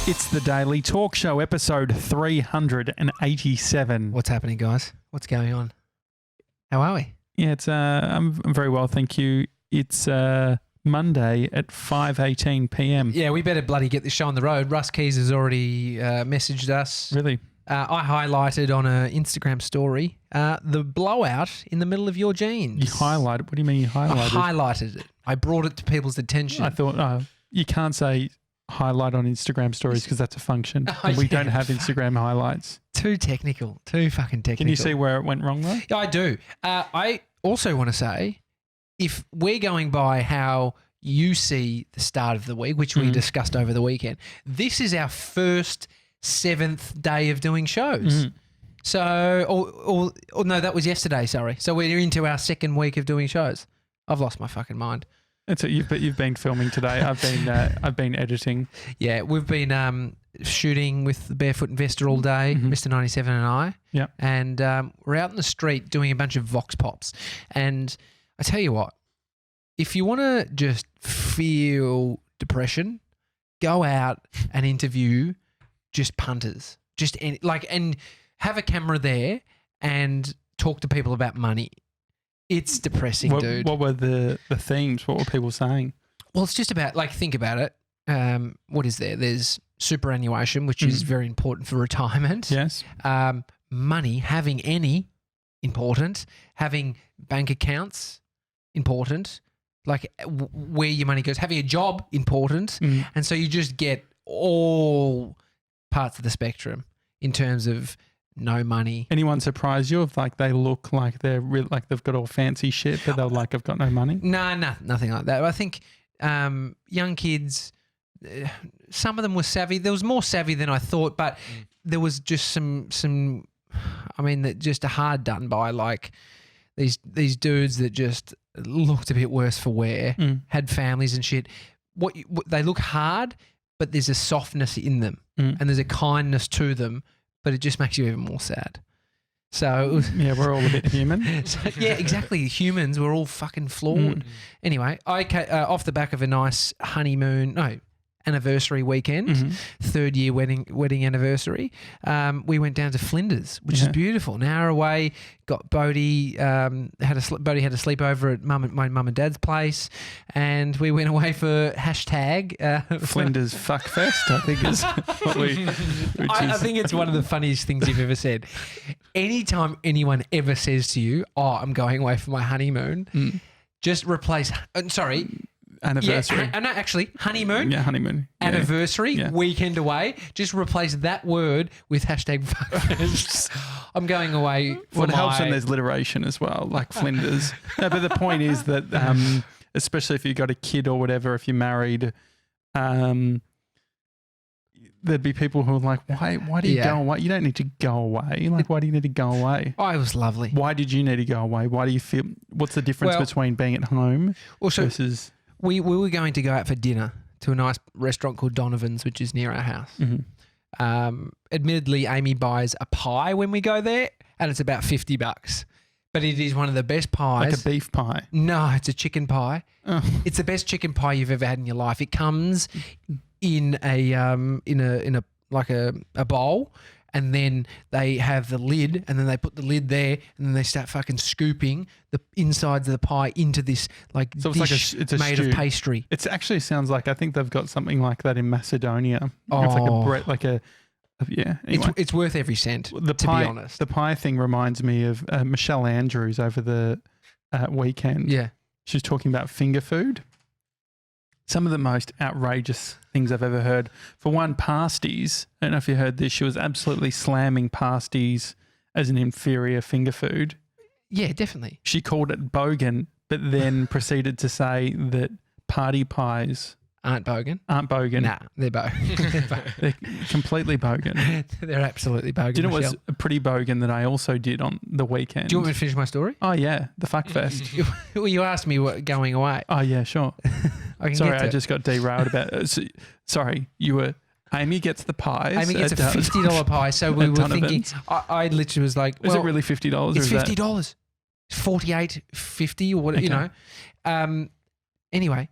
It's the Daily Talk Show, episode 387. What's happening, guys? What's going on? How are we? Yeah, it's I'm very well, thank you. It's Monday at 5:18 p.m. Yeah, we better bloody get this show on the road. Russ Keys has already messaged us. Really? I highlighted on an Instagram story the blowout in the middle of your jeans. You highlighted? What do you mean you highlighted? I highlighted it. I brought it to people's attention. I thought you can't say highlight on Instagram stories because that's a function. And we don't have Instagram highlights. Too technical. Too fucking technical. Can you see where it went wrong though? Yeah, I do. I also want to say, if we're going by how you see the start of the week, which we discussed over the weekend, this is our first 7th day of doing shows. So, or no, that was yesterday, sorry. So we're into our 2nd week of doing shows. I've lost my fucking mind. But you've been filming today. I've been editing. Yeah, we've been shooting with the Barefoot Investor all day, Mr. 97 and I. Yeah. And we're out in the street doing a bunch of vox pops. And I tell you what, if you want to just feel depression, go out and interview just punters. And have a camera there and talk to people about money. It's depressing, dude. What were the themes? What were people saying? Well, it's just about, think about it. What is there? There's superannuation, which is very important for retirement. Yes. Money, having any, important. Having bank accounts, important. Where your money goes. Having a job, important. And so you just get all parts of the spectrum in terms of no money. Anyone surprise you if they look like they're they've got all fancy shit, but they're I've got no money? No, nothing like that. I think young kids, some of them were savvy. There was more savvy than I thought, but there was just some. Just a hard done by these dudes that just looked a bit worse for wear, had families and shit. They look hard, but there's a softness in them and there's a kindness to them. But it just makes you even more sad. So yeah, we're all a bit human. Yeah, exactly. Humans, we're all fucking flawed. Anyway, off the back of a nice anniversary weekend, 3rd year wedding anniversary, we went down to Flinders, which is beautiful. An hour away. Got Bodie Bodie had a sleepover at my mum and dad's place, and we went away for hashtag Flinders Fuckfest. I think is what we. I think it's one of the funniest things you've ever said. Anytime anyone ever says to you, "Oh, I'm going away for my honeymoon," just replace. Anniversary. Yeah, no, actually, honeymoon. Yeah, honeymoon. Anniversary, weekend away. Just replace that word with hashtag fuckfest. I'm going away for it helps when there's alliteration as well, like Flinders. No, but the point is that, especially if you've got a kid or whatever, if you're married, there'd be people who are like, why do you go away? You don't need to go away. Why do you need to go away? Oh, it was lovely. Why did you need to go away? Why do you feel, what's the difference between being at home versus... We were going to go out for dinner to a nice restaurant called Donovan's, which is near our house. Admittedly, Amy buys a pie when we go there, and it's about $50. But it is one of the best pies. Like a beef pie? No, it's a chicken pie. Oh. It's the best chicken pie you've ever had in your life. It comes in a bowl. And then they have the lid, and then they put the lid there, and then they start fucking scooping the insides of the pie into this dish it's a made stew. of pastry. It actually sounds like, I think they've got something like that in Macedonia. Oh. Anyway. It's worth every cent, to be honest. The pie thing reminds me of Michelle Andrews over the weekend. Yeah. She was talking about finger food. Some of the most outrageous things I've ever heard. For one, pasties. I don't know if you heard this. She was absolutely slamming pasties as an inferior finger food. Yeah, definitely. She called it bogan, but then proceeded to say that party pies aren't bogan. Nah, they're bogan. They're completely bogan. They're absolutely bogan. Do you know what's a pretty bogan that I also did on the weekend? Do you want me to finish my story? Oh, yeah. The fuckfest. Well, you asked me what going away. Oh, yeah, sure. Sorry, I just got derailed about it. Sorry, you were... Amy gets the pies. Amy gets a $50 pie. So we were thinking... I literally was like... Is it really $50? It's $50. $48.50 or whatever, you know. Anyway,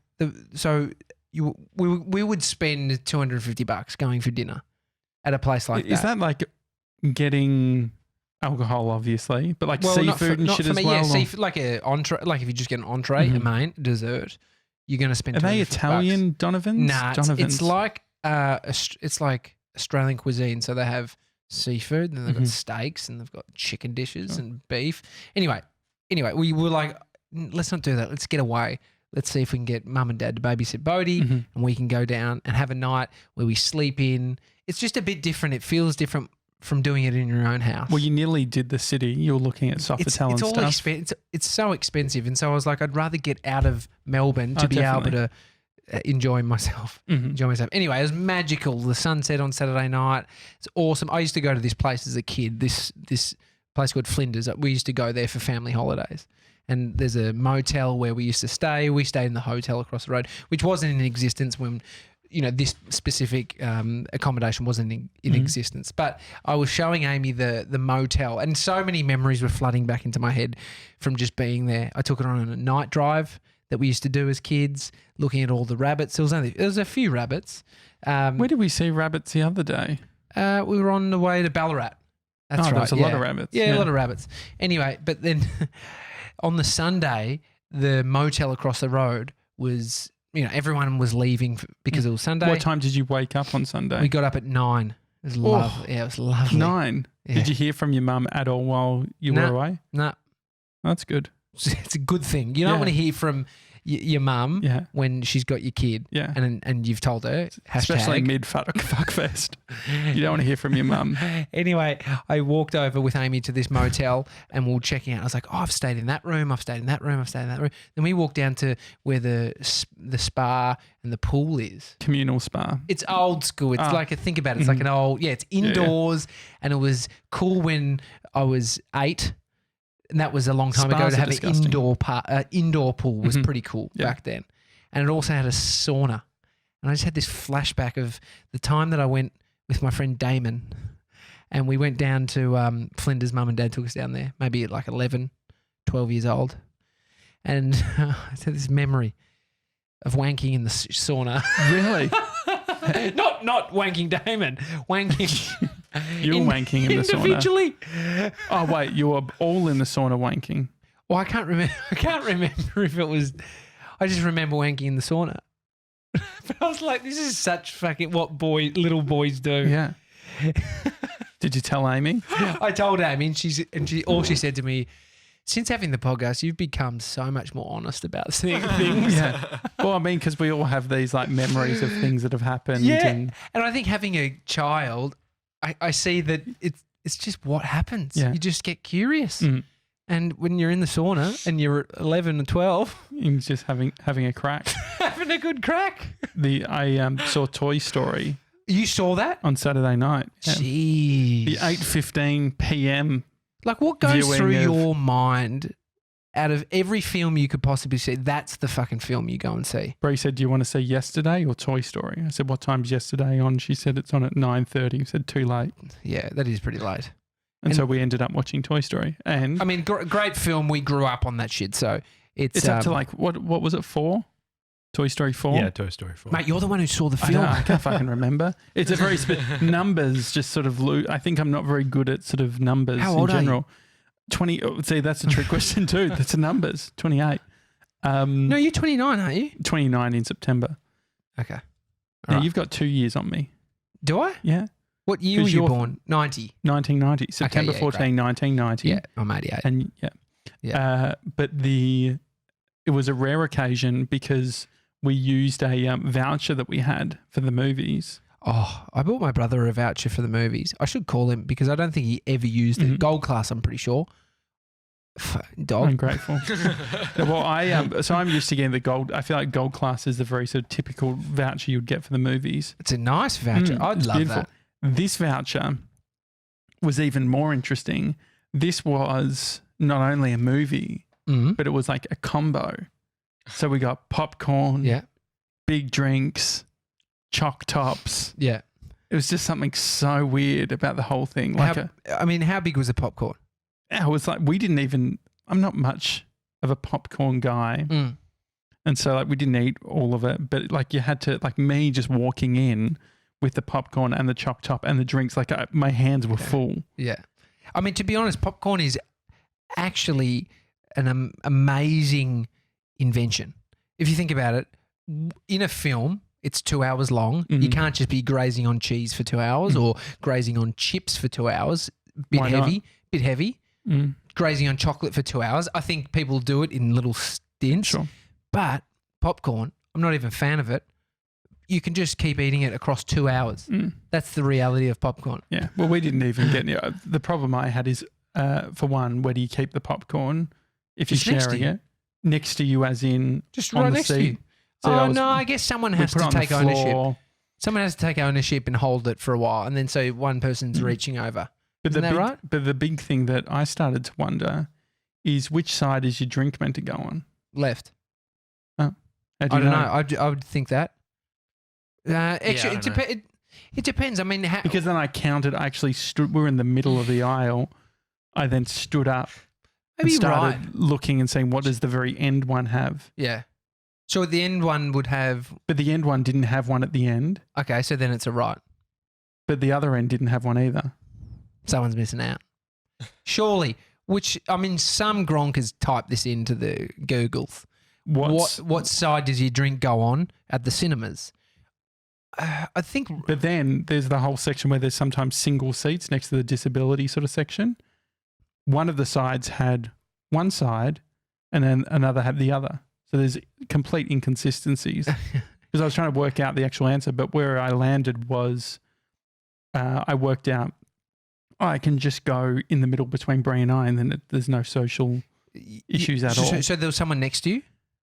so we would spend $250 going for dinner at a place like that. Is that like getting alcohol, obviously, but like seafood and shit for as me, well? Yeah, or- seafood, like a entree. Like if you just get an entree, a main, dessert, you're going to spend. Are they $250. Italian Donovans? Nah, Donovans. it's like it's like Australian cuisine. So they have seafood, and then they've got steaks, and they've got chicken dishes and beef. Anyway, we were like, let's not do that. Let's get away. Let's see if we can get mum and dad to babysit Bodhi, and we can go down and have a night where we sleep in. It's just a bit different. It feels different from doing it in your own house. Well, you nearly did the city. You were looking at Sofitel and it's all stuff. it's so expensive, and so I was like, I'd rather get out of Melbourne to be definitely. able to enjoy myself. Enjoy myself. Anyway, it was magical. The sunset on Saturday night. It's awesome. I used to go to this place as a kid. This place called Flinders. We used to go there for family holidays. And there's a motel where we used to stay. We stayed in the hotel across the road, which wasn't in existence when, this specific accommodation wasn't in existence. But I was showing Amy the motel, and so many memories were flooding back into my head from just being there. I took her on a night drive that we used to do as kids, looking at all the rabbits. There was a few rabbits. Where did we see rabbits the other day? We were on the way to Ballarat. That's right. There was a lot of rabbits. Yeah, a lot of rabbits. Anyway, but then on the Sunday, the motel across the road was, everyone was leaving because it was Sunday. What time did you wake up on Sunday? We got up at 9. It was lovely. Yeah, it was lovely. 9. Yeah. Did you hear from your mum at all while you were away? No. That's good. It's a good thing. You don't want to hear from your mum when she's got your kid and you've told her, especially mid fuck fest. You don't want to hear from your mum. Anyway, I walked over with Amy to this motel and we were checking out. I was like, I've stayed in that room. I've stayed in that room. I've stayed in that room. Then we walked down to where the spa and the pool is. Communal spa. It's old school. It's like, think about it. It's like an old, it's indoors and it was cool when I was 8. And that was a long time ago to have an indoor pool was pretty cool back then. And it also had a sauna. And I just had this flashback of the time that I went with my friend Damon and we went down to Flinders. Mum and Dad took us down there, maybe at like 11, 12 years old. And I had this memory of wanking in the sauna. Really? Not wanking Damon, wanking. You were wanking in the sauna. Individually. Oh, wait, you were all in the sauna wanking. Well, I can't remember if it was. I just remember wanking in the sauna. But I was like, this is such fucking what little boys do. Yeah. Did you tell Amy? I told Amy, and she said to me, since having the podcast, you've become so much more honest about seeing things. Yeah. Well, I mean, because we all have these like memories of things that have happened. Yeah. And I think having a child, I see that it's just what happens. Yeah. You just get curious. And when you're in the sauna and you're 11 and 12, you're just having a crack. having a good crack. I saw Toy Story. You saw that? On Saturday night. Yeah. Jeez. The 8:15 p.m. Like what goes viewing through of- your mind out of every film you could possibly see? That's the fucking film you go and see. Bree said, do you want to see Yesterday or Toy Story? I said, what time's Yesterday on? She said, it's on at 9:30. I said, too late. Yeah, that is pretty late. And so we ended up watching Toy Story. And I mean, great film. We grew up on that shit. So it's up to like, what was it, 4? Toy Story 4? Yeah, Toy Story 4. Mate, you're the one who saw the I film. can't fucking remember. It's a very numbers just sort of I think I'm not very good at sort of numbers How old in are you? general. 20. Oh, see, that's a trick question too. That's a numbers. 28. No, you're 29, aren't you? 29 in September. Okay. Now right. you've got 2 years on me. Do I? Yeah. What year 'Cause were you you're- born? 90. 1990. September yeah, 14, great. 1990. Yeah, I'm 88. And but it was a rare occasion because we used a voucher that we had for the movies. Oh, I bought my brother a voucher for the movies. I should call him because I don't think he ever used it. Gold Class, I'm pretty sure. Dog. I'm grateful. Well, I'm used to getting the gold. I feel like Gold Class is the very sort of typical voucher you'd get for the movies. It's a nice voucher. I'd It's love beautiful. that. This voucher was even more interesting. This was not only a movie, but it was like a combo. So we got popcorn, Yeah. big drinks, choc tops. Yeah. It was just something so weird about the whole thing. Like how big was the popcorn? I was like, I'm not much of a popcorn guy. And so like we didn't eat all of it, but like you had to, like me just walking in with the popcorn and the choc top and the drinks, like my hands were full. Yeah. I mean, to be honest, popcorn is actually an amazing invention. If you think about it, in a film, it's 2 hours long. You can't just be grazing on cheese for 2 hours or grazing on chips for 2 hours. Bit heavy. Grazing on chocolate for 2 hours. I think people do it in little stints. Sure. But popcorn, I'm not even a fan of it. You can just keep eating it across 2 hours. That's the reality of popcorn. Yeah. Well, we didn't even get the problem I had is, for one, where do you keep the popcorn if you're Just next to sharing you. it? Next to you, as in Just on right the next to seat. you. So I guess someone has to take ownership. Floor. Someone has to take ownership and hold it for a while, and then so one person's reaching over. But Isn't that right? But the big thing that I started to wonder is which side is your drink meant to go on? Left. How I do you don't know. I would think that. Actually, I don't know. it depends. I mean, Because then I counted. I actually stood. We were in the middle of the aisle. I then stood up and maybe started right. looking and saying, "What does the very end one have?" Yeah. So at the end, one would have. But the end one didn't have one at the end. Okay, so then it's a right. But the other end didn't have one either. Someone's missing out. Surely. Which I mean, some gronkers type this into the Googles. What side does your drink go on at the cinemas? I think. But then there's the whole section where there's sometimes single seats next to the disability sort of section. One of the sides had one side and then another had the other. So there's complete inconsistencies. Because I was trying to work out the actual answer, but where I landed was I worked out I can just go in the middle between Brie and I, and then there's no social issues at all. So there was someone next to you?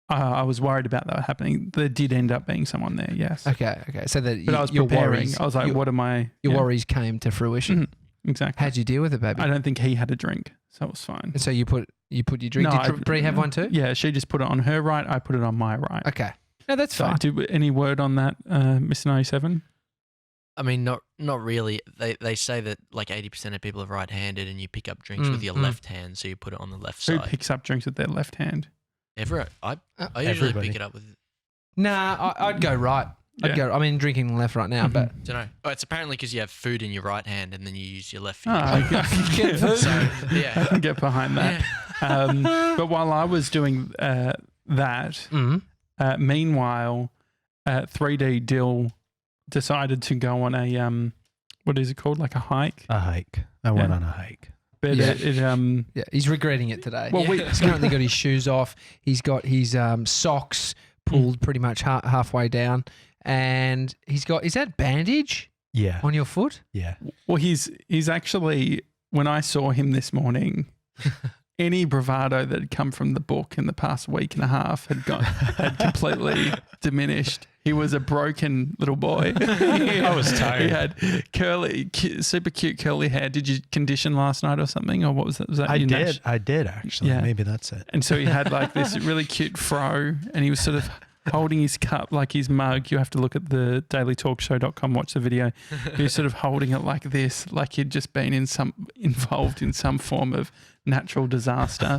I was worried about that happening. There did end up being someone there, yes. Okay. So that But I was your preparing. worries, I was like, what am I? Your worries came to fruition. Exactly. How'd you deal with it, baby? I don't think he had a drink, so it was fine. And so you put your drink. Did Brie have one too? Yeah, she just put it on her right. I put it on my right. Okay. No, that's So, fine. any word on that, Mr. 97? I mean, not really. They say that like 80% of people are right-handed, and you pick up drinks with your left hand, so you put it on the left Who side. picks up drinks with their left hand? I usually Everybody. pick it up with. Nah, I'd go right. I mean, drinking left right now, but Don't know. Oh, it's apparently because you have food in your right hand, and then you use your left Oh, finger. I can get, So I yeah, can get behind that. But while I was doing that, meanwhile, 3D Dill decided to go on a what is it called? Like a hike. A hike. I went on a hike. But Yeah. it he's regretting it today. Well, He's currently got his shoes off. He's got his socks pulled pretty much halfway down, and he's got. Is that bandage Yeah. on your foot? Yeah. well, he's actually, when I saw him this morning, any bravado that had come from the book in the past week and a half had completely diminished. He was a broken little boy. I was tired. He had super cute curly hair. Did you condition last night or something, or what was that? Was that I your did. nat- I did actually. Yeah. Maybe that's it. And so he had like this really cute fro, and he was sort of holding his cup like his mug. You have to look at the dailytalkshow.com, watch the video. He was sort of holding it like this, like he'd just been involved in some form of natural disaster.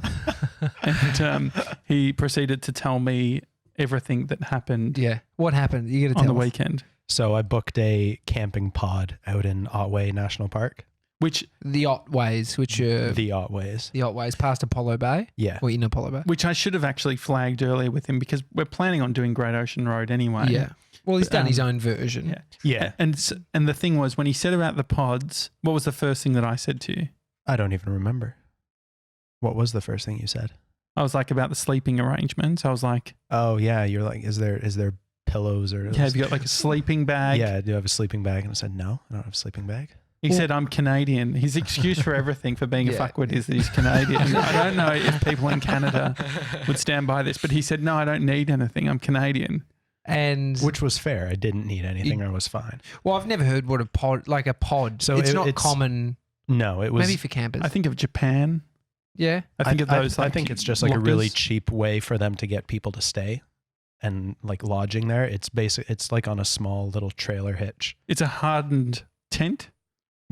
And he proceeded to tell me everything that happened Yeah. What happened? You got to on tell the us. weekend, So I booked a camping pod out in Otway National Park. which The Otways, which are The Otways. the Otways past Apollo Bay, Yeah. or in Apollo Bay. I should have actually flagged earlier with him, because we're planning on doing Great Ocean Road anyway. Yeah. Well, he's done his Um, own version. Yeah. Yeah. And the thing was, when he said about the pods, what was the first thing that I said to you? I don't even remember. What was the first thing you said? I was like, about the sleeping arrangements. I was like, Oh yeah, you're like, is there pillows or? yeah, have you got like a sleeping bag? Yeah, do you have a sleeping bag? And I said, no, I don't have a sleeping bag. He said, I'm Canadian. His excuse for everything for being a Yeah. fuckwit is that he's Canadian. I don't know if people in Canada would stand by this, but he said, no, I don't need anything. I'm Canadian. And Which was fair. I didn't need anything. I was fine. well, I've never heard what a pod So it's it's- common. No, it was. Maybe for campers. I think of Japan. yeah. I think of those. I like, think it's just like a really lockers. cheap way for them to get people to stay, and like lodging there. It's It's like on a small little trailer hitch. It's a hardened tent.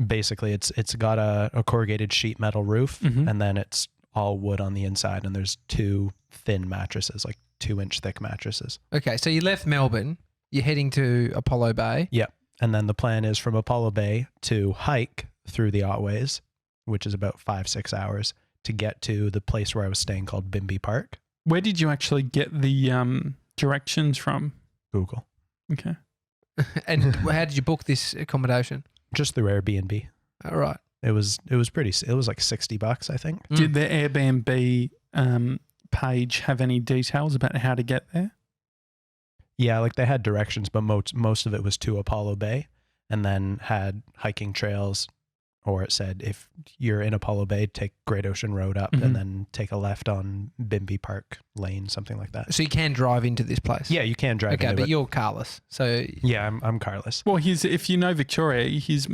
Basically, it's got a corrugated sheet metal roof, Mhm. and then it's all wood on the inside, and there's two thin mattresses, like 2-inch thick mattresses. Okay, so you left Melbourne. You're heading to Apollo Bay. And then the plan is from Apollo Bay to hike through the Otways, which is about 5-6 hours, to get to the place where I was staying called Bimby Park. Where did you actually get the directions from? Google. Okay. And how did you book this accommodation? Just through Airbnb. All right. It was like $60, I think. Mm. Did the Airbnb page have any details about how to get there? Yeah, like they had directions, but most of it was to Apollo Bay, and then had hiking trails, or it said if you're in Apollo Bay, take Great Ocean Road up Mhm. and then take a left on Bimby Park Lane, something like that. So you can drive into this place. Yeah, you can drive Okay, into but it. you're carless. So Yeah, I'm carless. Well, if you know Victoria, he's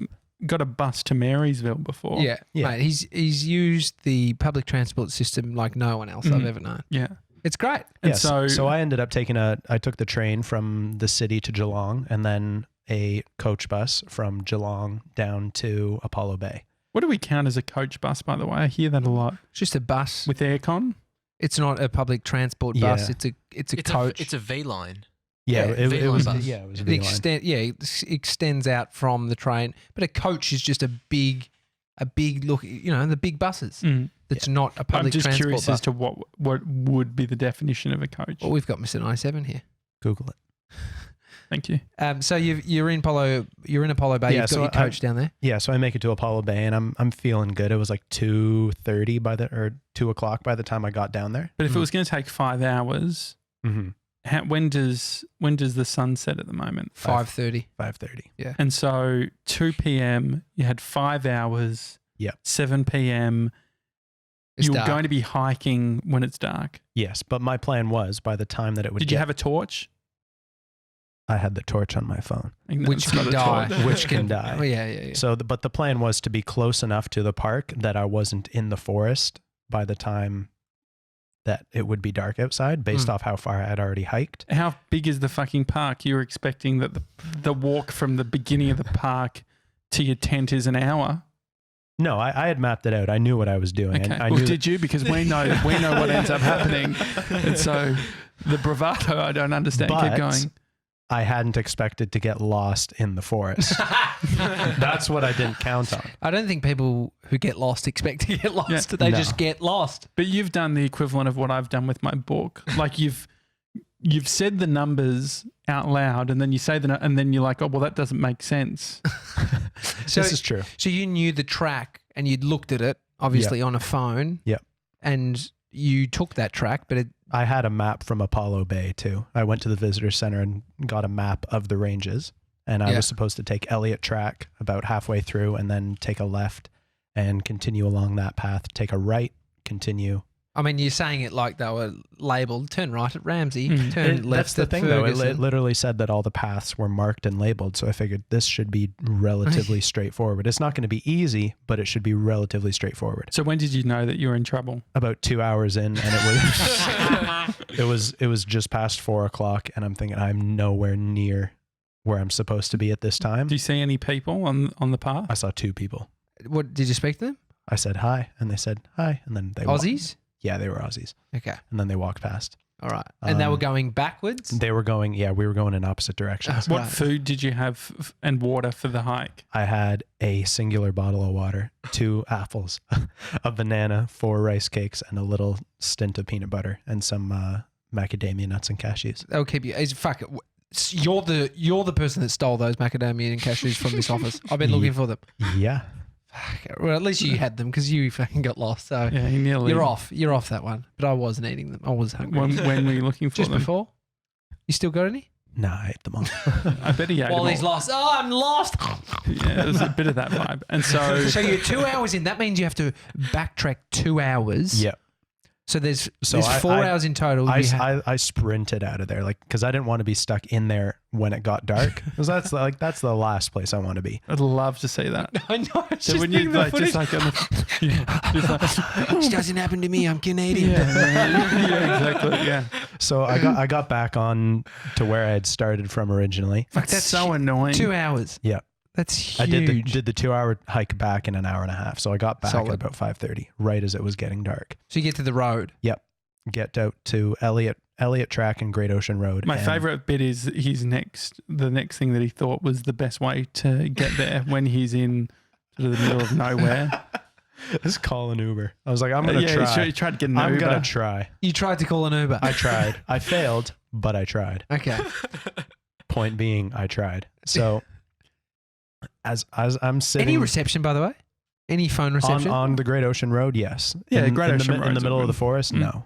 got a bus to Marysville before. yeah, Yeah. mate, he's used the public transport system like no one else I've Mhm. ever known. Yeah. It's great. And Yeah, so, so I ended up I took the train from the city to Geelong, and then a coach bus from Geelong down to Apollo Bay. what do we count as a coach bus, by the way? I hear that a lot. It's just a bus. With aircon? It's not a public transport bus. Yeah. It's a coach. It's a V line. Yeah, Yeah, it V-line was. bus. Yeah, it was a It V-line. it extends out from the train. But a coach is just a big look. You know, the big buses. Mm. That's not a public I'm just transport curious bus. as to what would be the definition of a coach. Well, we've got Mr. 97 here. Google it. Thank you. So you're in Apollo Bay. Yeah, You've got so your coach down there. Yeah, so I make it to Apollo Bay, and I'm feeling good. It was like 2:30 or 2 o'clock by the time I got down there. But if it Mm. was going to take 5 hours, Mm-hmm. when does the sun set at the moment? 5:30. 5:30. And so 2 p.m. you had 5 hours. Yep. 7 p.m. It's you were dark. going to be hiking when it's dark. Yes, but my plan was by the time that it would Did get, you have a torch? I had the torch on my phone, I think Which that's can not a die. torch. which can die. Oh, yeah. So, but the plan was to be close enough to the park that I wasn't in the forest by the time that it would be dark outside, based Mm. off how far I had already hiked. How big is the fucking park? You were expecting that the walk from the beginning of the park to your tent is an hour. No, I had mapped it out. I knew what I was doing. Okay. I Well, knew did you? Because we know what ends up happening. And so the bravado, I don't understand. Keep But going. I hadn't expected to get lost in the forest. That's what I didn't count on. I don't think people who get lost expect to get lost. Yeah. They No. just get lost. But you've done the equivalent of what I've done with my book. Like you've said the numbers out loud, and then you say and then you're like, oh well, that doesn't make sense. So, This is true. so you knew the track and you'd looked at it, obviously on a phone. Yep. And you took that track, but I had a map from Apollo Bay too. I went to the visitor center and got a map of the ranges, and I Yeah. was supposed to take Elliott Track about halfway through and then take a left and continue along that path, take a right, continue. I mean, you're saying it like they were labelled. Turn right at Ramsey. Mm. Turn left That's the at thing though. It Ferguson. literally said that all the paths were marked and labeled. So I figured this should be relatively straightforward. It's not going to be easy, but it should be relatively straightforward. So when did you know that you were in trouble? About 2 hours in, and it was it was just past 4 o'clock, and I'm thinking I'm nowhere near where I'm supposed to be at this time. Do you see any people on the path? I saw 2 people. What did you speak to them? I said hi, and they said hi, and then they Aussies? Yeah, they were Aussies, Okay. and then they walked past. All right. And they were Um, going backwards? They were going. Yeah, we were going in opposite directions. Oh. What Right. food did you have and water for the hike? I had a singular bottle of water, 2 apples, a banana, 4 rice cakes, and a little stint of peanut butter, and some macadamia nuts and cashews. They'll keep you. Fuck it. You're the person that stole those macadamia and cashews from this office. I've been looking for them. Yeah. Fuck. Well, at least you had them because you fucking got lost. So Yeah, you nearly. you're off. You're off that one. But I wasn't eating them. I was hungry. When were you looking for Just them? before. You still got any? Nah, I ate them all. I bet he ate While them he's all. lost. Oh, I'm lost. Yeah, there's a bit of that vibe. And so, So you're 2 hours in. That means you have to backtrack 2 hours. Yeah. So there's So 4 hours in total. I sprinted out of there, like, because I didn't want to be stuck in there when it got dark. Because that's the last place I want to be. I'd love to see that. I know. It's So just when you thinking the like just footage. like on the, yeah, just like, Which doesn't happen to me. I'm Canadian. yeah, exactly, yeah. So I got back on to where I had started from originally. Fuck, That's so annoying. 2 hours. Yeah. That's huge. I did the 2 hour hike back in an hour and a half. So I got back Solid. at about 5:30, right as it was getting dark. So you get to the road. Get out to Elliott Elliott Track and Great Ocean Road. My and favorite bit is the next thing that he thought was the best way to get there when he's in sort of the middle of nowhere. Just call an Uber. I was like, I'm gonna try. He tried to get an I'm Uber. gonna try. You tried to call an Uber. I tried. I failed, but I tried. Okay. Point being, I tried. So as I'm sitting Any reception, by the way? Any phone reception? on the Great Ocean Road, yes. Yeah, in, Great in Ocean the, in the Road's middle of the open. forest, no.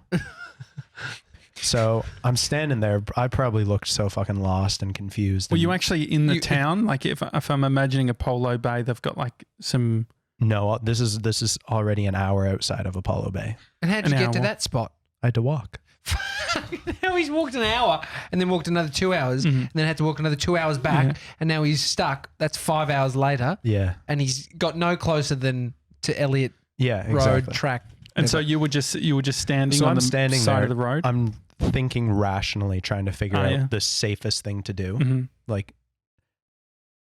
So I'm standing there. I probably looked so fucking lost and confused. Were you and- actually in the town? Like if I'm imagining a Polo Bay, they've got like some. No, this is already an hour outside of Apollo Bay. And how'd you An get to hour. that spot? I had to walk. Now he's walked an hour and then walked another 2 hours Mhm. and then had to walk another 2 hours back. Yeah. And now he's stuck. That's 5 hours later. Yeah. And he's got no closer than to Elliott Yeah, Road exactly. track. And so you were just standing So on I'm the standing side there. of the road. I'm thinking rationally, trying to figure out yeah. the safest thing to do. Mhm. Like,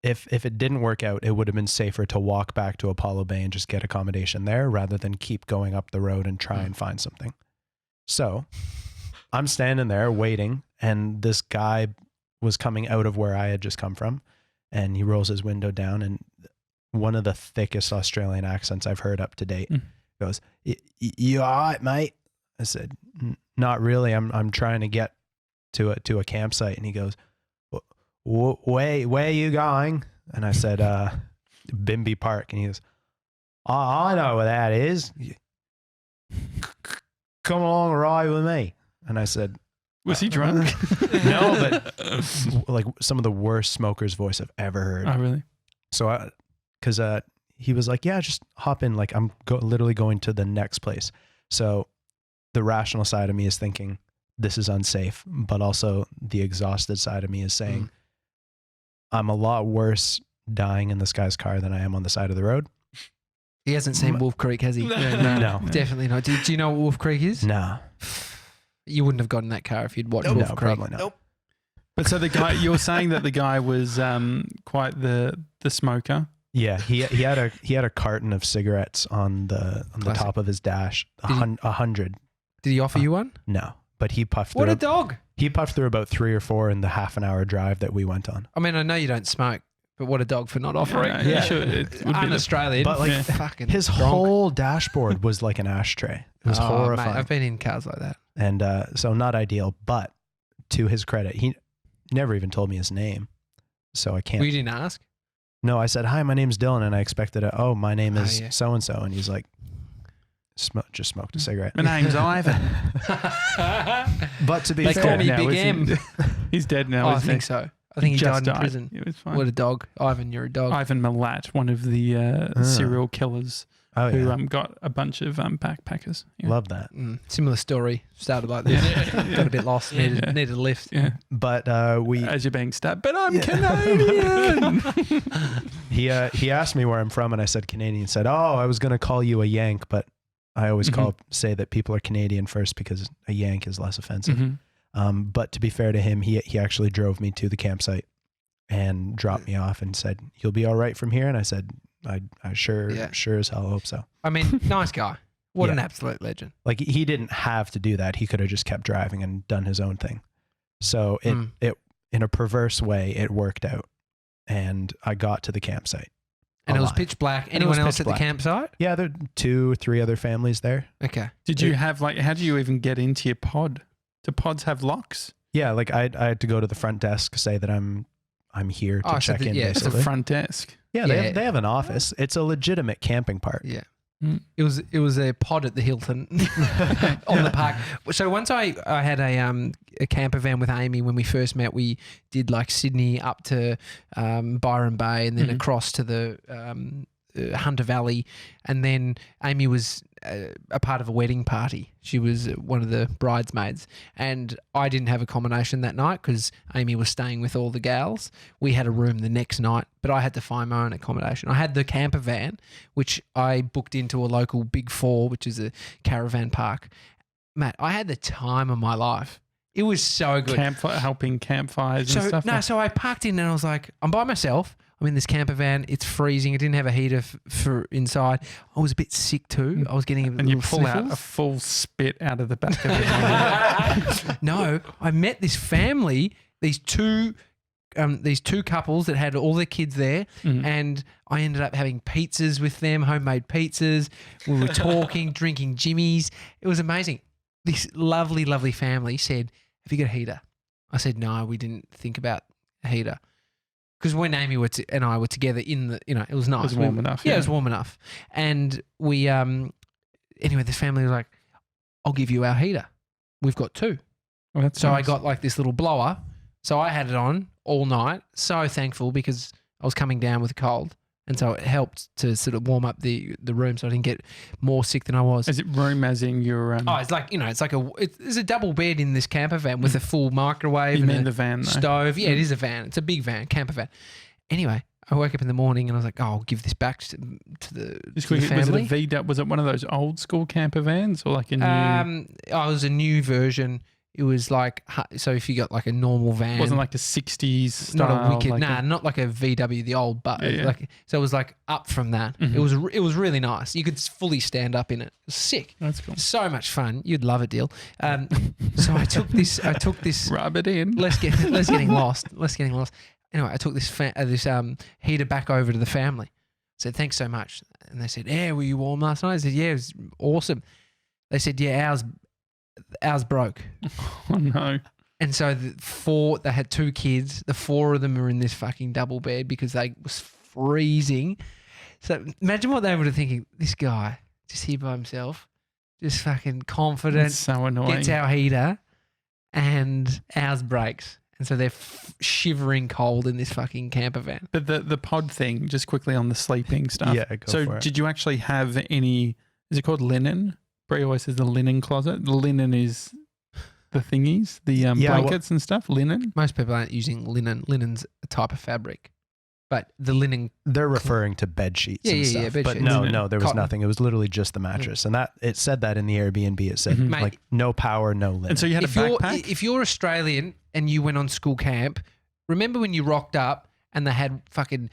if it didn't work out, it would have been safer to walk back to Apollo Bay and just get accommodation there rather than keep going up the road and try and find something. So I'm standing there waiting, and this guy was coming out of where I had just come from, and he rolls his window down, and one of the thickest Australian accents I've heard up to date goes, "You all right, mate?" I said, "Not really. I'm trying to get to a campsite." And he goes, where are you going? And I said, Bimby Park. And he goes, I know where that is. Come along and ride with me. And I said, Was he drunk? no, but like some of the worst smoker's voice I've ever heard. Oh, really? So because he was like, yeah, just hop in. Like I'm literally going to the next place. So the rational side of me is thinking this is unsafe, but also the exhausted side of me is saying, I'm a lot worse dying in this guy's car than I am on the side of the road. He hasn't seen Wolf Creek, has he? No. Definitely not. Do you know what Wolf Creek is? No. You wouldn't have gotten that car if you'd watched No, Wolf Creek. probably not. But so the guy, you're saying that the guy was quite the smoker. Yeah, he had a carton of cigarettes on the Classic. top of his dash. Did he- 100. Did he offer you one? No, but he puffed What through. a dog. He puffed through about 3 or 4 in the half an hour drive that we went on. I mean, I know you don't smoke, but what a dog for not offering. Yeah, you should- it would be the- Un-Australian. But like Yeah. fucking his dronk. whole dashboard was like an ashtray. It was Oh, mate, horrifying. I've been in cars like that. And so not ideal, but to his credit, he never even told me his name. So I can't. We didn't ask. No, I said, "Hi, my name's Dylan," and I expected my name Oh, is yeah. so and so, and he's like, just smoked a cigarette. My name's Ivan. But to be They fair, call me now, Big isn't M. He's dead now. Oh, I isn't think he? so. I think he just died in prison. It was fine. What a dog. Ivan, you're a dog. Ivan Milat, one of the serial killers oh who yeah, got a bunch of backpackers. Yeah. love that. Similar story. Started like this. Yeah. Got a bit lost. Yeah. Needed a lift. Yeah. But we As you're being stabbed, but I'm Yeah. Canadian. he asked me where I'm from, and I said Canadian. Said, "Oh, I was gonna call you a Yank, but I always say that people are Canadian first because a Yank is less offensive." Mhm. But to be fair to him, he actually drove me to the campsite and dropped me off and said, "You'll be all right from here." And I said, "I sure as hell hope so." I mean, nice guy. What Yeah. an absolute legend. Like he didn't have to do that. He could have just kept driving and done his own thing. So it in a perverse way, it worked out, and I got to the campsite. And it was alive. pitch black. And it was Anyone else pitch at black. the campsite? Yeah, there are 2 or 3 other families there. Okay. Did you have how do you even get into your pod? Do pods have locks? Yeah, like I had to go to the front desk, say that I'm here to Oh, so check in. yeah, It's a Basically. front desk. Yeah, Yeah. they have an office. It's a legitimate camping park. Yeah. Mm. It was a pod at the Hilton on the park. So once I had a camper van with Amy when we first met. We did like Sydney up to Byron Bay and then across to the Hunter Valley, and then Amy was a part of a wedding party. She was one of the bridesmaids, and I didn't have accommodation that night because Amy was staying with all the gals. We had a room the next night, but I had to find my own accommodation. I had the camper van, which I booked into a local Big Four, which is a caravan park. Matt, I had the time of my life. It was so good. Helping campfires and stuff. So I parked in and I was like, I'm by myself. I'm in this camper van. It's freezing. I didn't have a heater for inside. I was a bit sick too. I was getting a And you little pull out a sniffles. full spit out of the back of it. No, I met this family, these two couples that had all their kids there, Mm. and I ended up having pizzas with them, homemade pizzas. We were talking, drinking Jimmy's. It was amazing. This lovely, lovely family said, "Have you got a heater?" I said, "No, we didn't think about a heater." Because when Amy and I were together in the, it was nice. was warm enough, Yeah, yeah. it was warm enough. And we, anyway, this family was like, "I'll give you our heater. We've got two." Well, that's So I nice. got like this little blower. So I had it on all night. So thankful because I was coming down with a cold. And so it helped to sort of warm up the room so I didn't get more sick than I was. Is it room as in your? Oh, it's like, it's a double bed in this camper van with a full microwave you and mean a the van though? stove. Yeah, it is a van. It's a big van, camper van. Anyway, I woke up in the morning and I was like, I'll give this back to the Just to the quickly, was it a family. V? Was it one of those old school camper vans or like a new? It was a new version. It was like, so if you got like a normal van. wasn't like a 60s style. not a wicked, like not like a VW, the old, but Yeah, yeah. like, so it was like up from that. Mhm. It was really nice. You could fully stand up in it. It was sick. That's cool. So much fun. You'd love it, Deal. So I took this. Rub it in. Less getting lost. Anyway, I took this heater back over to the family. Said thanks so much, and they said, "Yeah, were you warm last night?" I said, "Yeah, it was awesome." They said, "Yeah, ours broke." Oh no. And so they had two kids. The four of them were in this fucking double bed because they was freezing. So imagine what they were thinking. This guy just here by himself, just fucking confident, That's so annoying. gets our heater, and ours breaks. And so they're shivering cold in this fucking camper van. But the pod thing, just quickly on the sleeping stuff. Yeah, go so for it. did you actually have any? Is it called linen? Brie always says the linen closet. The linen is the thingies, the blankets and stuff. Linen. Most people aren't using linen. Linen's a type of fabric, but the linen. They're referring to bed sheets Yeah, and yeah, stuff. yeah, bed but sheets. no, there was Cotton. nothing. It was literally just the mattress. And that it said that in the Airbnb. It said Mhm. Mate. like no power, no linen. And so you had a backpack. If you're Australian and you went on school camp, remember when you rocked up and they had fucking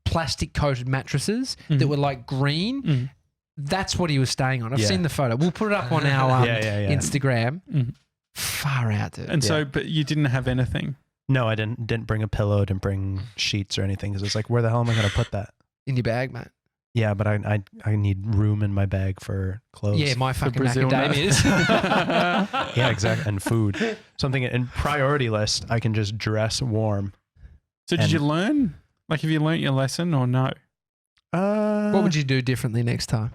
plastic coated mattresses that Mhm. were like green? Mm. That's what he was staying on. I've Yeah. seen the photo. We'll put it up on our yeah. Instagram. Mm. Far out, dude. And so, but you didn't have anything. No, I didn't bring a pillow, didn't bring sheets or anything. Because it's like, where the hell am I going to put that? In your bag, mate. Yeah, but I need room in my bag for clothes. Yeah, my fucking Brazil nut. macadamias. Yeah, exactly. And food. Something in priority list, I can just dress warm. So did And- you learn? Like, have you learnt your lesson or no? What would you do differently next time?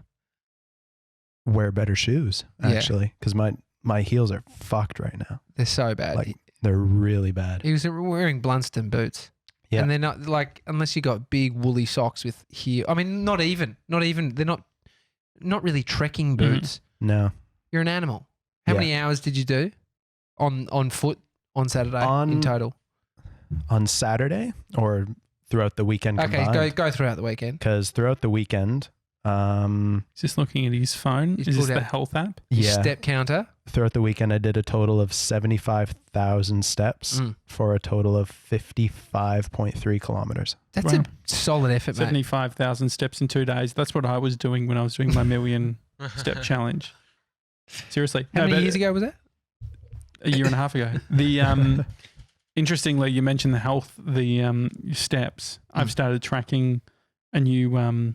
wear better shoes Yeah. actually? Because my heels are fucked right now. They're so bad. Like, they're really bad. He was wearing Blunston boots. Yeah. And they're not like, unless you got big woolly socks with heel. I mean, not even. They're not really trekking boots. No. You're an animal. How Yeah. many hours did you do on foot on Saturday in On- total? On Saturday or throughout the weekend Okay, combined? go throughout the weekend. Because throughout the weekend, He's just looking at his phone. He's Is this pulled the out- health app? Your yeah, step counter. throughout the weekend I did a total of 75,000 steps Mm. for a total of 55.3 kilometers. That's Wow. a solid effort, mate. 75,000 steps in 2 days. That's what I was doing when I was doing my million step challenge. Seriously. How No, many but years ago was that? A year and a half ago. The interestingly, you mentioned the health, the steps. I've started tracking a new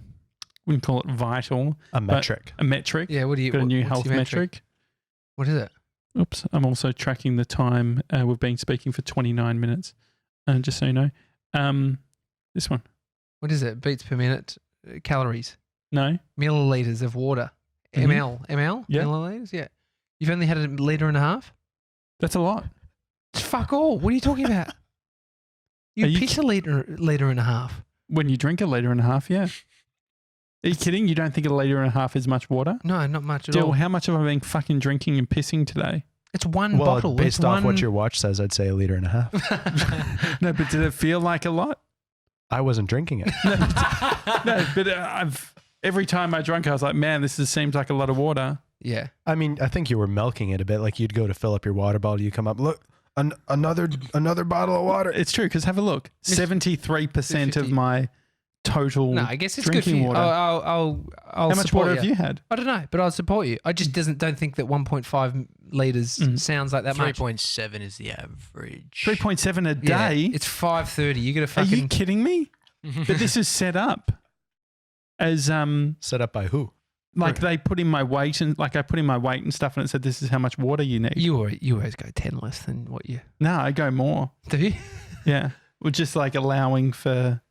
wouldn't call it vital, A metric. a metric. Yeah, what do you Got a new what's health your metric. What is it? Oops. I'm also tracking the time. We've been speaking for 29 minutes. Just so you know. This one. What is it? Beats per minute, calories, No. milliliters of water. Mhm. ML? Yeah. Milliliters? Yeah. You've only had a litre and a half? That's a lot. It's fuck all. What are you talking about? You Are you piss a litre and a half. When you drink a litre and a half, yeah. Are you kidding? You don't think a litre and a half is much water? No, not much at Dill, all. how much have I been fucking drinking and pissing today? It's one Well, bottle. based It's off what one- your watch says, I'd say a liter and a half. No, but did it feel like a lot? I wasn't drinking it. No, but every time I drank, I was like, man, seems like a lot of water. Yeah. I mean, I think you were milking it a bit. Like you'd go to fill up your water bottle, you come up, look, another bottle of water. It's true because have a look. 73% of 50. my total No, I guess it's good for drinking you. water. I'll How much support water have you had? I don't know, but I'll support you. I just don't think that 1.5 liters sounds like that much. 3.7 is the average. 3.7 a Yeah, day. it's 5:30. You got to Are you fucking. kidding me? But this is set up as Set up by who? like they put in my weight and like I put in my weight and stuff and it said this is how much water you need. You always go 10 less than what you No, I go more. do. You? Yeah. We're just like allowing for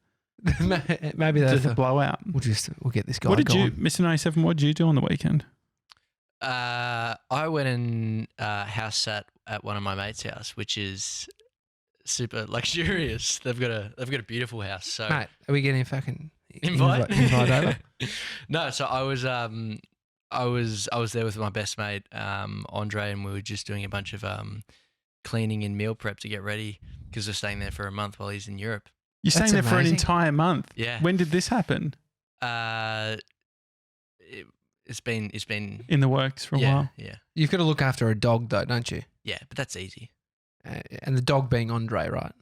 Maybe that's just a blowout. we'll get this guy. What did going. you, Mr. 97, what did you do on the weekend? I went and house sat at one of my mates' house, which is super luxurious. They've got a beautiful house. So Mate, are we getting fucking invite over? No, so I was there with my best mate Andre, and we were just doing a bunch of cleaning and meal prep to get ready because we're staying there for a month while he's in Europe. You're That's staying there for an amazing. entire month. Yeah. When did this happen? It's been In the works for a yeah, while. yeah, You've got to look after a dog though, don't you? yeah, but that's easy. And the dog being Andre, right?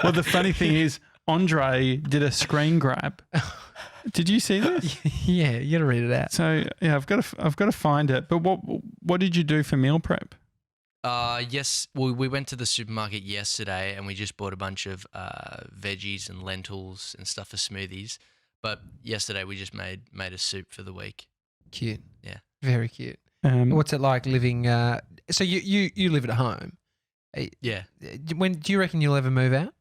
Well, the funny thing is, Andre did a screen grab. Did you see this? Yeah, you got to read it out. So yeah, I've got to find it. But what did you do for meal prep? Yes, we went to the supermarket yesterday and we just bought a bunch of veggies and lentils and stuff for smoothies. But yesterday we just made a soup for the week. Cute. Yeah. Very cute. Um, What's it like living? So you live at home. Yeah, When do you reckon you'll ever move out?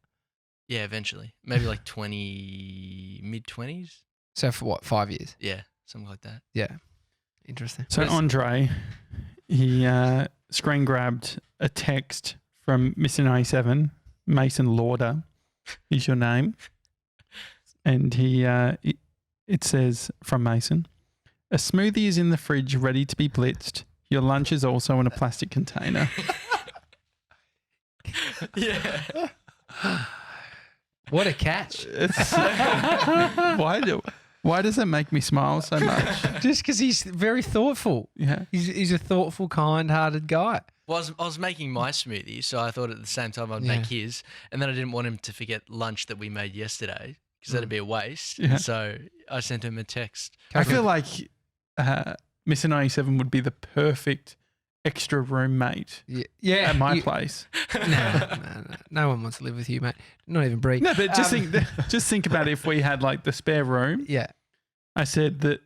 yeah, eventually, maybe like mid-20s. So for what, 5 years? Yeah, something like that. Yeah. Interesting. So Andre, he screen grabbed a text from Mr. 97, Mason Lauder, is your name, and it says from Mason, a smoothie is in the fridge ready to be blitzed. Your lunch is also in a plastic container. Yeah. What a catch. It's, why does it make me smile so much? Just because he's very thoughtful. Yeah. He's a thoughtful, kind-hearted guy. Well, I was making my smoothie, so I thought at the same time I'd Yeah. make his, and then I didn't want him to forget lunch that we made yesterday because that'd be a waste. Yeah. So I sent him a text. I feel like Mr. 97 would be the perfect extra roommate Yeah. at my you- place. No one wants to live with you, mate. Not even Brie. No, but just think about if we had like the spare room. Yeah. I said that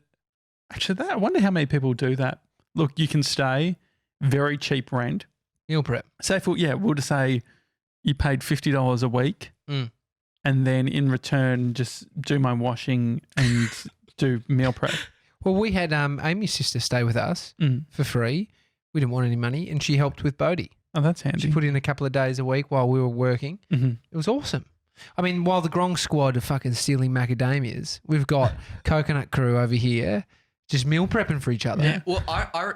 actually I wonder how many people do that. Look, you can stay very cheap rent. Meal prep. Say we'll just say you paid $50 a week, Mm. and then in return just do my washing and do meal prep. Well, we had Amy's sister stay with us Mm. for free. We didn't want any money, and she helped with Bodhi. Oh, that's handy. She put in a couple of days a week while we were working. hmm It was awesome. I mean, while the Gronk squad are fucking stealing macadamias, we've got Coconut Crew over here just meal prepping for each other. Yeah. Well,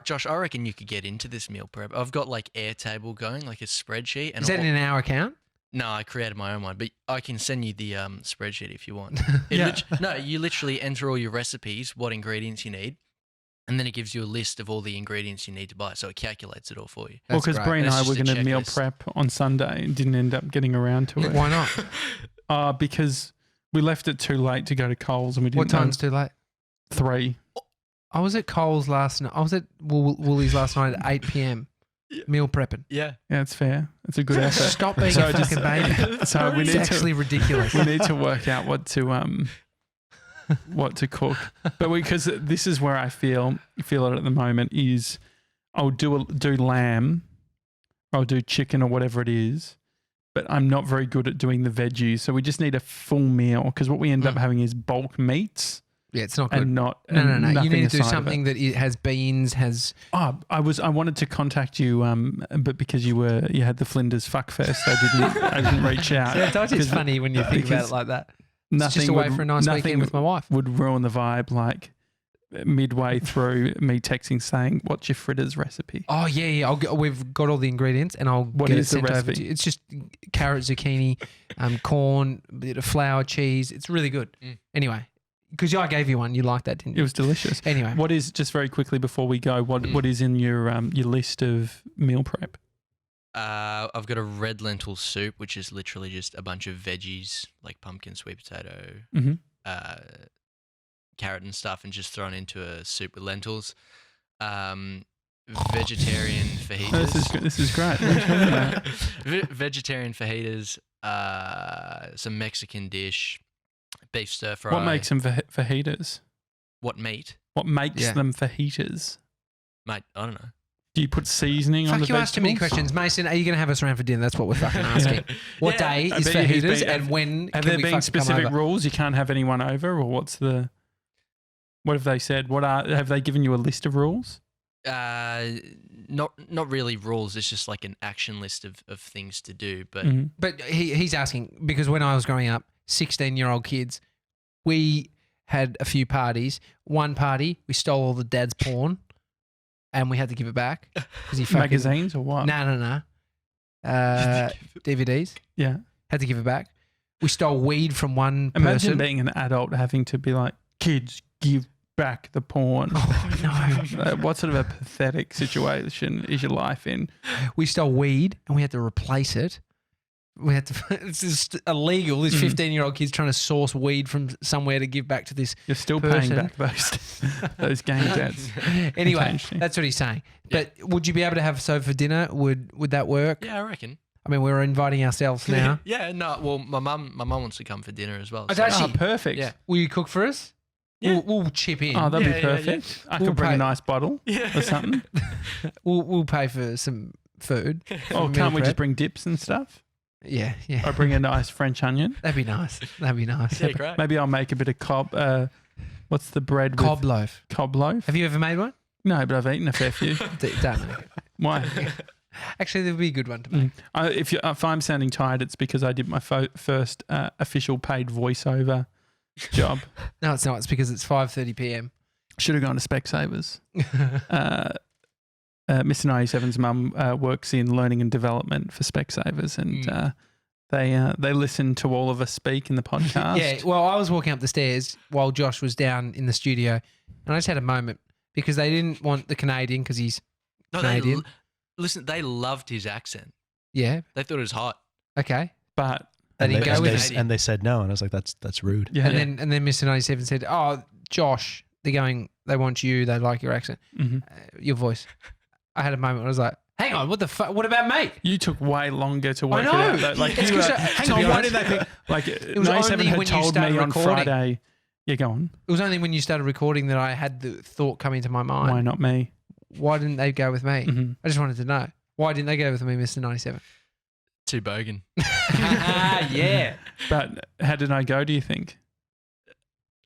Josh, I reckon you could get into this meal prep. I've got like Airtable going, like a spreadsheet. And Is that in our account? No, I created my own one, but I can send you the spreadsheet if you want. Yeah. You literally enter all your recipes, what ingredients you need, and then it gives you a list of all the ingredients you need to buy. So it calculates it all for you. Well, That's because great. Bree and It's I were just a going to meal checklist. prep on Sunday and didn't end up getting around to it. Why not? Because we left it too late to go to Coles and we didn't What time's too late? 3. I was at Coles last night. I was at Woolies last night at 8 p.m. Meal prepping. Yeah. Yeah, it's fair. It's a good effort. Stop being So a just- fucking baby. So we It's need actually to ridiculous. we need to work out what to cook. But because this is where I feel it at the moment is I'll do lamb, I'll do chicken or whatever it is, but I'm not very good at doing the veggies. So we just need a full meal because what we end up having is bulk meats Yeah, it's not good. and not No. and You nothing need to do aside of it. something that it has beans, has. Oh, I wanted to contact you, but because you had the Flinders Fuckfest, I didn't reach out. I told you it's 'Cause funny when you think about because it like that. It's Nothing just away would- for a nice nothing weekend with my wife. would ruin the vibe. Like midway through me texting saying, "What's your fritters recipe?" Oh yeah. We've got all the ingredients, and I'll What get it is the sent over recipe? to you. It's just carrot, zucchini, corn, a bit of flour, cheese. It's really good. Mm. Anyway, because I gave you one, you liked that, didn't It you? was delicious. Anyway, What is just very quickly before we go? What is in your list of meal prep? I've got a red lentil soup, which is literally just a bunch of veggies like pumpkin, sweet potato, Mm-hmm. carrot and stuff, and just thrown into a soup with lentils. Vegetarian fajitas. This is great. What are you talking about? Vegetarian fajitas. Some Mexican dish, beef stir fry. What makes them fajitas? What meat, What makes Yeah. them fajitas? mate? I don't know. Do you put seasoning on the Fuck, you asked too many vegetables? questions. Mason, are you going to have us around for dinner? That's what we're fucking asking. What Yeah. day I is bet he's fajitas been- and when Have can there we been fucking specific come over? rules? You can't have anyone over, or what's the? What have they said? Have they given you a list of rules? Not really rules. It's just like an action list of things to do. But Mhm. But he's asking because when I was growing up, 16-year-old kids, we had a few parties. One party, we stole all the dad's porn and we had to give it back because he fucking Magazines or what? No. DVDs Yeah. had to give it back. We stole weed from one Imagine person. being an adult having to be like, kids, give back the porn. Oh, no. What sort of a pathetic situation is your life in? We stole weed and we had to replace it. We had to. It's just illegal. These Mhm. 15-year-old kids trying to source weed from somewhere to give back to this. You're still Person. paying back those game debts. Anyway, Interesting. that's what he's saying. Yeah. But would you be able to have so for dinner? Would that work? yeah, I reckon. I mean, we're inviting ourselves now. Yeah, no. Well, my mum wants to come for dinner as well. Oh, so- does she? Oh, perfect. Yeah. Will you cook for us? Yeah. We'll chip in. Oh, that'd Yeah, be yeah, yeah. perfect. I We'll could bring pay- a nice bottle Yeah. or something. We'll pay for some food. Or Meal can't we prep. just bring dips and stuff? Yeah. Or bring a nice French onion? That'd be nice. That'd be nice. Yeah, great. Maybe I'll make a bit of cob. What's the bread Cob with loaf. cob loaf? Have you ever made one? No, but I've eaten a fair few. Don't know. Why? Actually, that would be a good one to make. If I'm sounding tired, it's because I did my first official paid voiceover job. No, it's not. It's because it's 5:30 p.m. Should have gone to Specsavers. Mr. 97's mum works in learning and development for Specsavers, and they listen to all of us speak in the podcast. Yeah, well, I was walking up the stairs while Josh was down in the studio, and I just had a moment because they didn't want the Canadian because he's No, Canadian. listen, they loved his accent. yeah They thought it was hot. okay. But They And didn't they, go and, with they, it. Canadian. and they said no, and I was like, that's rude. yeah, And then Mr. 97 said, "Oh, Josh, they're going. They want you. They like your accent, Mhm. your voice." I had a moment. Where I was like, "Hang on, what the fuck? What about me?" You took way longer to work know. it out. though. Like, It's you 'cause were, I- hang to on, be why honest- did they think? Like, was 97 only had when you told me started on recording. Friday. Yeah, go on. It was only when you started recording that I had the thought come into my mind. Why not me? Why didn't they go with me? Mhm. I just wanted to know. Why didn't they go with me, Mr. 97? Too bogan. Yeah. But how did I go? Do you think?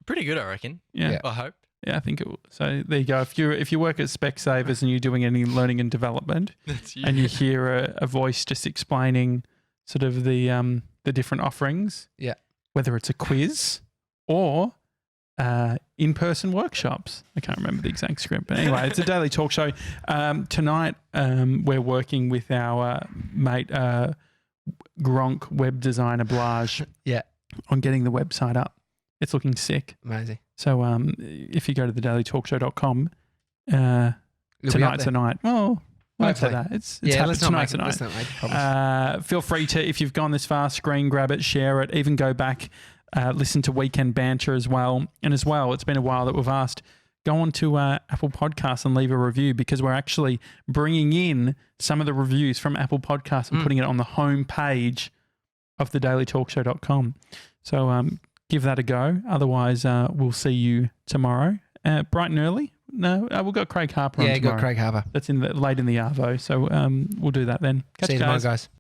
Pretty good, I reckon. Yeah. Yeah. I hope. Yeah, I think it. So there you go. If you work at Specsavers and you're doing any learning and development, That's you. and you hear a voice just explaining sort of the different offerings, Yeah. whether it's a quiz or in-person workshops. I can't remember the exact script, but anyway, it's a daily talk show. Tonight, we're working with our mate Gronk web designer Blage. Yeah. On getting the website up. It's looking sick. Amazing. So if you go to thedailytalkshow.com, It'll be up tonight's there. the night. Well, won't say Hopefully. that. It's Yeah, happened. let's not Tonight's make the it. night. Let's not make it. Promise. Feel free to, if you've gone this far, screen grab it, share it, even go back, listen to Weekend Banter as well. And as well, it's been a while that we've asked, go on to Apple Podcasts and leave a review because we're actually bringing in some of the reviews from Apple Podcasts and putting it on the home page of thedailytalkshow.com. So give that a go. Otherwise, we'll see you tomorrow, bright and early. No, we've got Craig Harper on Yeah, tomorrow. got Craig Harper. That's late in the Arvo. So we'll do that then. Catch See you you tomorrow, guys. guys.